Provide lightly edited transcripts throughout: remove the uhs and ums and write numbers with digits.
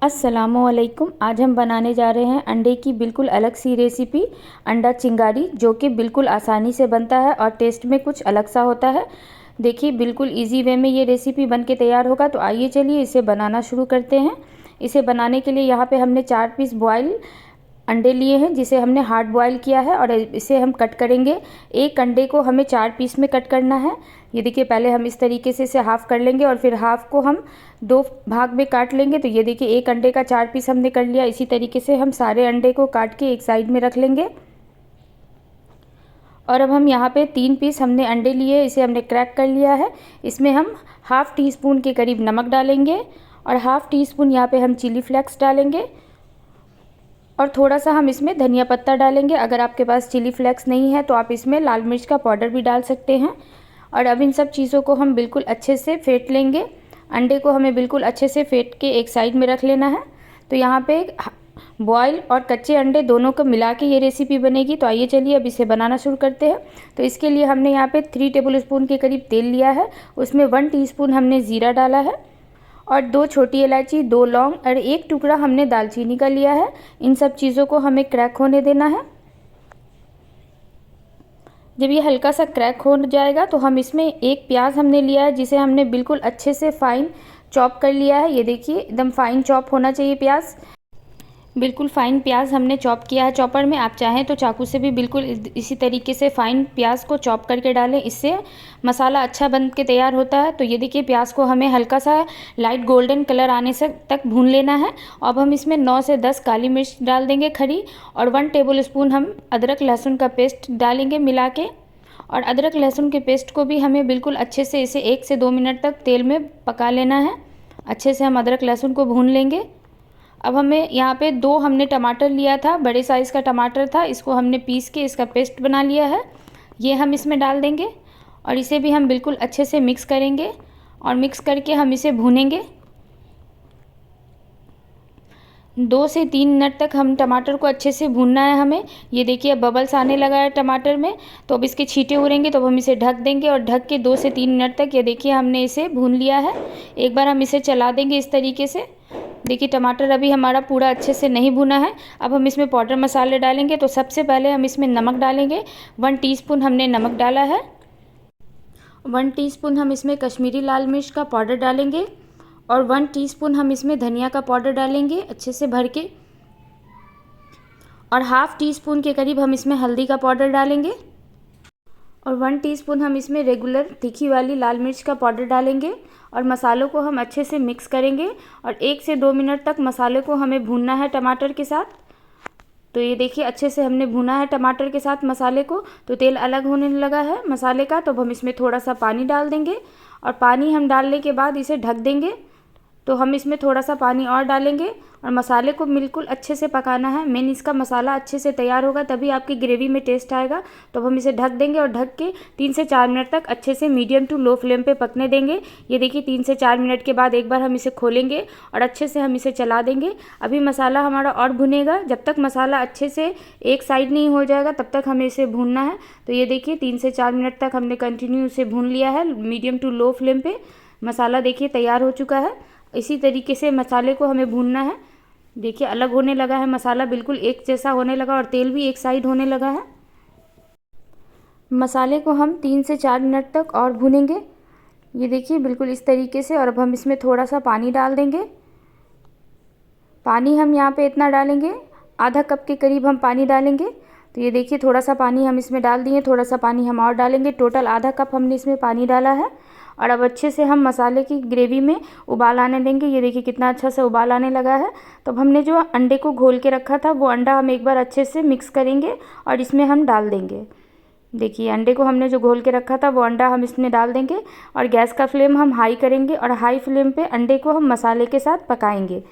अस्सलामुअलैकुम। आज हम बनाने जा रहे हैं अंडे की बिल्कुल अलग सी रेसिपी, अंडा चिंगारी, जो कि बिल्कुल आसानी से बनता है और टेस्ट में कुछ अलग सा होता है। देखिए बिल्कुल इजी वे में ये रेसिपी बन के तैयार होगा। तो आइए चलिए इसे बनाना शुरू करते हैं। इसे बनाने के लिए यहाँ पे हमने 4 पीस बॉयल अंडे लिए हैं, जिसे हमने हार्ड बॉयल किया है और इसे हम कट करेंगे। एक अंडे को हमें 4 पीस में कट करना है। ये देखिए पहले हम इस तरीके से इसे हाफ़ कर लेंगे और फिर हाफ़ को हम 2 भाग में काट लेंगे। तो ये देखिए एक अंडे का 4 पीस हमने कर लिया। इसी तरीके से हम सारे अंडे को काट के एक साइड में रख लेंगे। और अब हम यहाँ पे 3 पीस हमने अंडे लिए, इसे हमने क्रैक कर लिया है। इसमें हम हाफ़ टी स्पून के करीब नमक डालेंगे और हाफ़ टी स्पून यहाँ पे हम चिली फ्लेक्स डालेंगे और थोड़ा सा हम इसमें धनिया पत्ता डालेंगे। अगर आपके पास चिली फ्लेक्स नहीं है तो आप इसमें लाल मिर्च का पाउडर भी डाल सकते हैं। और अब इन सब चीज़ों को हम बिल्कुल अच्छे से फेंट लेंगे। अंडे को हमें बिल्कुल अच्छे से फेंट के एक साइड में रख लेना है। तो यहाँ पे बॉयल और कच्चे अंडे दोनों को मिला के ये रेसिपी बनेगी। तो आइए चलिए अब इसे बनाना शुरू करते हैं। तो इसके लिए हमने यहाँ पे 3 टेबल स्पून के करीब तेल लिया है। उसमें 1 टीस्पून हमने ज़ीरा डाला है और 2 छोटी इलायची, 2 लौंग और 1 टुकड़ा हमने दालचीनी का लिया है। इन सब चीज़ों को हमें क्रैक होने देना है। जब ये हल्का सा क्रैक हो जाएगा तो हम इसमें एक प्याज हमने लिया है, जिसे हमने बिल्कुल अच्छे से फाइन चॉप कर लिया है। ये देखिए एकदम फाइन चॉप होना चाहिए प्याज। बिल्कुल फ़ाइन प्याज हमने चॉप किया है चॉपर में। आप चाहें तो चाकू से भी बिल्कुल इसी तरीके से फ़ाइन प्याज को चॉप करके डालें, इससे मसाला अच्छा बन के तैयार होता है। तो ये देखिए प्याज को हमें हल्का सा लाइट गोल्डन कलर आने से तक भून लेना है। अब हम इसमें 9 से 10 काली मिर्च डाल देंगे खड़ी और 1 टेबल स्पून हम अदरक लहसुन का पेस्ट डालेंगे मिला के। और अदरक लहसुन के पेस्ट को भी हमें बिल्कुल अच्छे से इसे 1 से 2 मिनट तक तेल में पका लेना है। अच्छे से हम अदरक लहसुन को भून लेंगे। अब हमें यहाँ पे 2 हमने टमाटर लिया था, बड़े साइज़ का टमाटर था, इसको हमने पीस के इसका पेस्ट बना लिया है। ये हम इसमें डाल देंगे और इसे भी हम बिल्कुल अच्छे से मिक्स करेंगे और मिक्स करके हम इसे भूनेंगे। 2 से 3 मिनट तक हम टमाटर को अच्छे से भूनना है हमें। ये देखिए अब बबल्स आने लगा है टमाटर में, तो अब इसके छींटे उड़ेंगे तो अब हम इसे ढक देंगे और ढक के 2 से 3 मिनट तक ये देखिए हमने इसे भून लिया है। एक बार हम इसे चला देंगे इस तरीके से। देखिए टमाटर अभी हमारा पूरा अच्छे से नहीं भुना है। अब हम इसमें पाउडर मसाले डालेंगे। तो सबसे पहले हम इसमें नमक डालेंगे। 1 टीस्पून हमने नमक डाला है। 1 टीस्पून हम इसमें कश्मीरी लाल मिर्च का पाउडर डालेंगे और 1 टीस्पून हम इसमें धनिया का पाउडर डालेंगे अच्छे से भर के। और हाफ़ टी स्पून के करीब हम इसमें हल्दी का पाउडर डालेंगे और 1 टीस्पून हम इसमें रेगुलर तीखी वाली लाल मिर्च का पाउडर डालेंगे। और मसालों को हम अच्छे से मिक्स करेंगे और 1 से 2 मिनट तक मसाले को हमें भूनना है टमाटर के साथ। तो ये देखिए अच्छे से हमने भुना है टमाटर के साथ मसाले को। तो तेल अलग होने लगा है मसाले का, तो अब हम इसमें थोड़ा सा पानी डाल देंगे और पानी हम डालने के बाद इसे ढक देंगे। तो हम इसमें थोड़ा सा पानी और डालेंगे और मसाले को बिल्कुल अच्छे से पकाना है। मेन इसका मसाला अच्छे से तैयार होगा तभी आपकी ग्रेवी में टेस्ट आएगा। तो अब हम इसे ढक देंगे और ढक के 3 से 4 मिनट तक अच्छे से मीडियम टू लो फ्लेम पे पकने देंगे। ये देखिए 3 से 4 मिनट के बाद एक बार हम इसे खोलेंगे और अच्छे से हम इसे चला देंगे। अभी मसाला हमारा और भुनेगा। जब तक मसाला अच्छे से एक साइड नहीं हो जाएगा तब तक हमें इसे भूनना है। तो ये देखिए 3 से 4 मिनट तक हमने कंटिन्यू इसे भून लिया है मीडियम टू लो फ्लेम पे। मसाला देखिए तैयार हो चुका है। इसी तरीके से मसाले को हमें भूनना है। देखिए अलग होने लगा है मसाला, बिल्कुल एक जैसा होने लगा और तेल भी एक साइड होने लगा है। मसाले को हम 3 से 4 मिनट तक और भूनेंगे। ये देखिए बिल्कुल इस तरीके से। और अब हम इसमें थोड़ा सा पानी डाल देंगे। पानी हम यहाँ पे इतना डालेंगे, आधा कप के करीब हम पानी डालेंगे। तो ये देखिए थोड़ा सा पानी हम इसमें डाल दिए, थोड़ा सा पानी हम और डालेंगे। टोटल आधा कप हमने इसमें पानी डाला है। और अब अच्छे से हम मसाले की ग्रेवी में उबाल आने देंगे। ये देखिए कितना अच्छा से उबाल आने लगा है। तो अब हमने जो अंडे को घोल के रखा था वो अंडा हम एक बार अच्छे से मिक्स करेंगे और इसमें हम डाल देंगे। देखिए अंडे को हमने जो घोल के रखा था वो अंडा हम इसमें डाल देंगे और गैस का फ्लेम हम हाई करेंगे और हाई फ्लेम पे अंडे को हम मसाले के साथ पकाएंगे।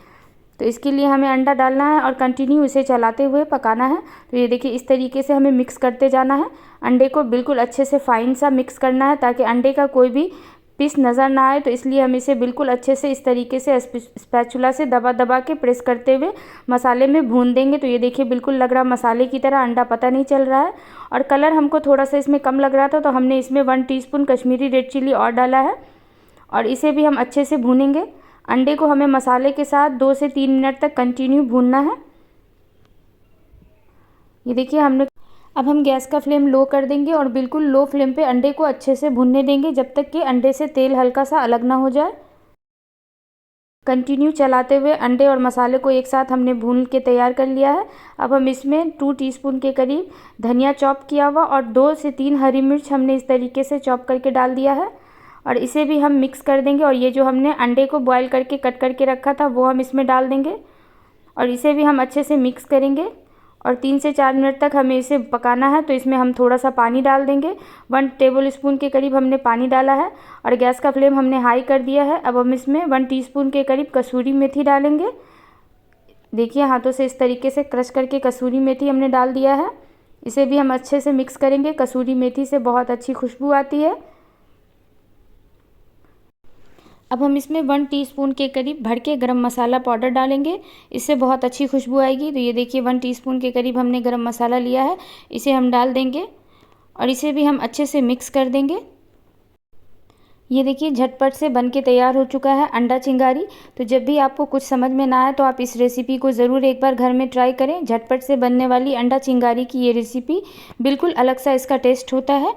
तो इसके लिए हमें अंडा डालना है और कंटिन्यू इसे चलाते हुए पकाना है। तो ये देखिए इस तरीके से हमें मिक्स करते जाना है। अंडे को बिल्कुल अच्छे से फाइन सा मिक्स करना है ताकि अंडे का कोई भी पीस नज़र ना आए। तो इसलिए हम इसे बिल्कुल अच्छे से इस तरीके से स्पैचुला से दबा दबा के प्रेस करते हुए मसाले में भून देंगे। तो ये देखिए बिल्कुल लग रहा मसाले की तरह, अंडा पता नहीं चल रहा है। और कलर हमको थोड़ा सा इसमें कम लग रहा था तो हमने इसमें 1 टीस्पून कश्मीरी रेड चिली और डाला है और इसे भी हम अच्छे से भूनेंगे। अंडे को हमें मसाले के साथ 2 से 3 मिनट तक कंटिन्यू भूनना है। ये देखिए अब हम गैस का फ्लेम लो कर देंगे और बिल्कुल लो फ्लेम पे अंडे को अच्छे से भूनने देंगे जब तक कि अंडे से तेल हल्का सा अलग ना हो जाए। कंटिन्यू चलाते हुए अंडे और मसाले को एक साथ हमने भून के तैयार कर लिया है। अब हम इसमें 2 टीस्पून के करीब धनिया चॉप किया हुआ और 2 से 3 हरी मिर्च हमने इस तरीके से चॉप करके डाल दिया है और इसे भी हम मिक्स कर देंगे। और ये जो हमने अंडे को बॉईल करके कट करके रखा था वो हम इसमें डाल देंगे और इसे भी हम अच्छे से मिक्स करेंगे और 3 से 4 मिनट तक हमें इसे पकाना है। तो इसमें हम थोड़ा सा पानी डाल देंगे, 1 टेबल स्पून के करीब हमने पानी डाला है और गैस का फ्लेम हमने हाई कर दिया है। अब हम इसमें 1 टीस्पून के करीब कसूरी मेथी डालेंगे। देखिए हाथों से इस तरीके से क्रश करके कसूरी मेथी हमने डाल दिया है। इसे भी हम अच्छे से मिक्स करेंगे। कसूरी मेथी से बहुत अच्छी खुशबू आती है। अब हम इसमें 1 टीस्पून के करीब भर के गरम मसाला पाउडर डालेंगे, इससे बहुत अच्छी खुशबू आएगी। तो ये देखिए 1 टीस्पून के करीब हमने गरम मसाला लिया है, इसे हम डाल देंगे और इसे भी हम अच्छे से मिक्स कर देंगे। ये देखिए झटपट से बन के तैयार हो चुका है अंडा चिंगारी। तो जब भी आपको कुछ समझ में ना आए तो आप इस रेसिपी को ज़रूर एक बार घर में ट्राई करें। झटपट से बनने वाली अंडा चिंगारी की ये रेसिपी बिल्कुल अलग सा इसका टेस्ट होता है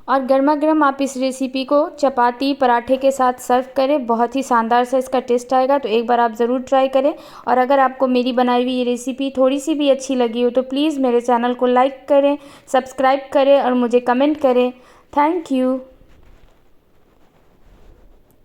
और गर्मा गर्म आप इस रेसिपी को चपाती पराठे के साथ सर्व करें, बहुत ही शानदार सा इसका टेस्ट आएगा। तो एक बार आप ज़रूर ट्राई करें और अगर आपको मेरी बनाई हुई ये रेसिपी थोड़ी सी भी अच्छी लगी हो तो प्लीज़ मेरे चैनल को लाइक करें, सब्सक्राइब करें और मुझे कमेंट करें। Thank you.